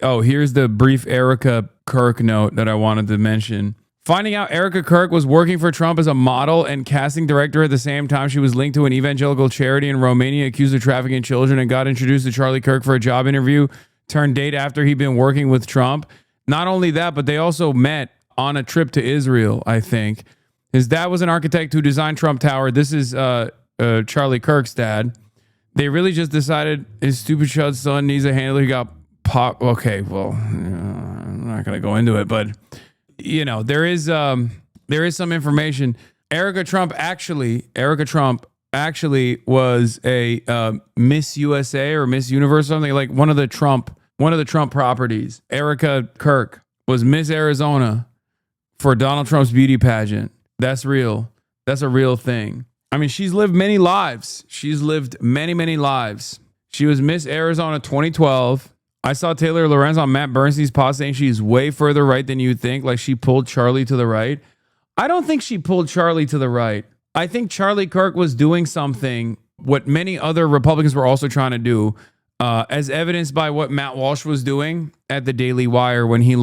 Oh, here's the brief Erika Kirk note that I wanted to mention. Finding out Erika Kirk was working for Trump as a model and casting director at the same time she was linked to an evangelical charity in Romania accused of trafficking children and got introduced to Charlie Kirk for a job interview, turned date after he'd been working with Trump. Not only that, but they also met on a trip to Israel, I think. His dad was an architect who designed Trump Tower. This is Charlie Kirk's dad. They really just decided his stupid shut son needs a handler. He got pop. Okay, well, I'm not going to go into it, but there is some information. Erika Trump actually was a Miss USA or Miss Universe, something like one of the Trump properties. Erika Kirk was Miss Arizona for Donald Trump's beauty pageant. That's real. That's a real thing. I mean, she's lived many lives. She's lived many, many lives. She was Miss Arizona 2012. I saw Taylor Lorenz on Matt Bernstein's pod saying she's way further right than you think. Like she pulled Charlie to the right. I don't think she pulled Charlie to the right. I think Charlie Kirk was doing something what many other Republicans were also trying to do, as evidenced by what Matt Walsh was doing at the Daily Wire when he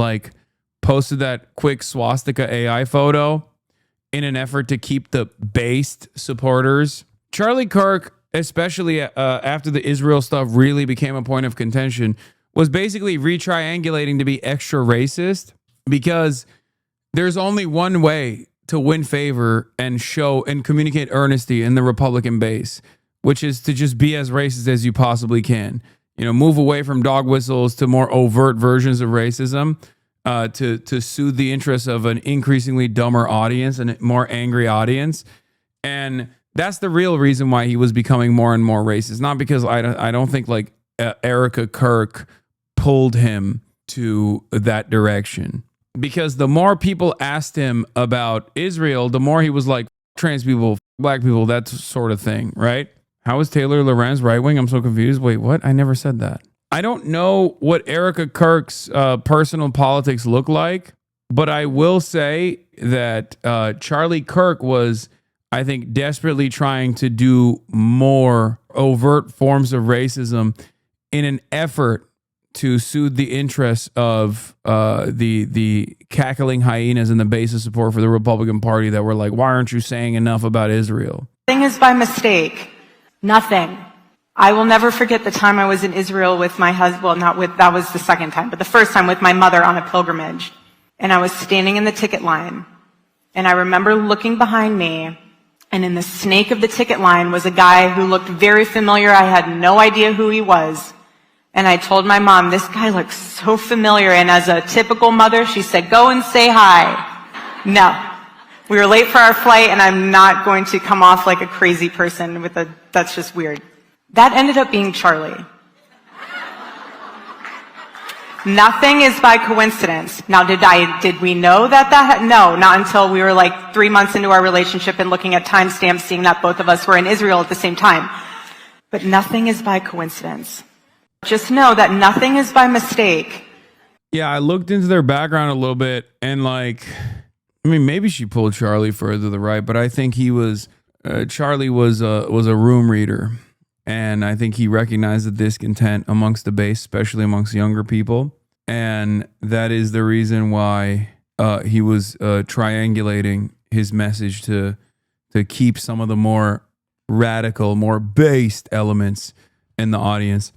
posted that quick swastika AI photo in an effort to keep the based supporters. Charlie Kirk, especially after the Israel stuff really became a point of contention, was basically retriangulating to be extra racist because there's only one way to win favor and show and communicate earnesty in the Republican base, which is to just be as racist as you possibly can. Move away from dog whistles to more overt versions of racism, to soothe the interests of an increasingly dumber audience and a more angry audience. And that's the real reason why he was becoming more and more racist. Not because I don't think Erika Kirk pulled him to that direction. Because the more people asked him about Israel, the more he was like, trans people, black people, that sort of thing, right? How is Taylor Lorenz right wing? I'm so confused. Wait, what? I never said that. I don't know what Erika Kirk's personal politics look like, but I will say that Charlie Kirk was, I think, desperately trying to do more overt forms of racism in an effort to soothe the interests of the cackling hyenas in the base of support for the Republican Party that were like, why aren't you saying enough about Israel? Nothing is by mistake. Nothing. I will never forget the time I was in Israel with my husband. Well, that was the second time, but the first time with my mother on a pilgrimage. And I was standing in the ticket line. And I remember looking behind me, and in the snake of the ticket line was a guy who looked very familiar. I had no idea who he was. And I told my mom, this guy looks so familiar. And as a typical mother, she said, go and say hi. No. We were late for our flight, and I'm not going to come off like a crazy person that's just weird. That ended up being Charlie. Nothing is by coincidence. Now, did we know that? No, not until we were 3 months into our relationship and looking at timestamps, seeing that both of us were in Israel at the same time. But nothing is by coincidence. Just know that nothing is by mistake. Yeah, I looked into their background a little bit, and maybe she pulled Charlie further to the right, but I think Charlie was a room reader. And I think he recognized the discontent amongst the base, especially amongst younger people. And that is the reason why he was triangulating his message to keep some of the more radical, more based elements in the audience.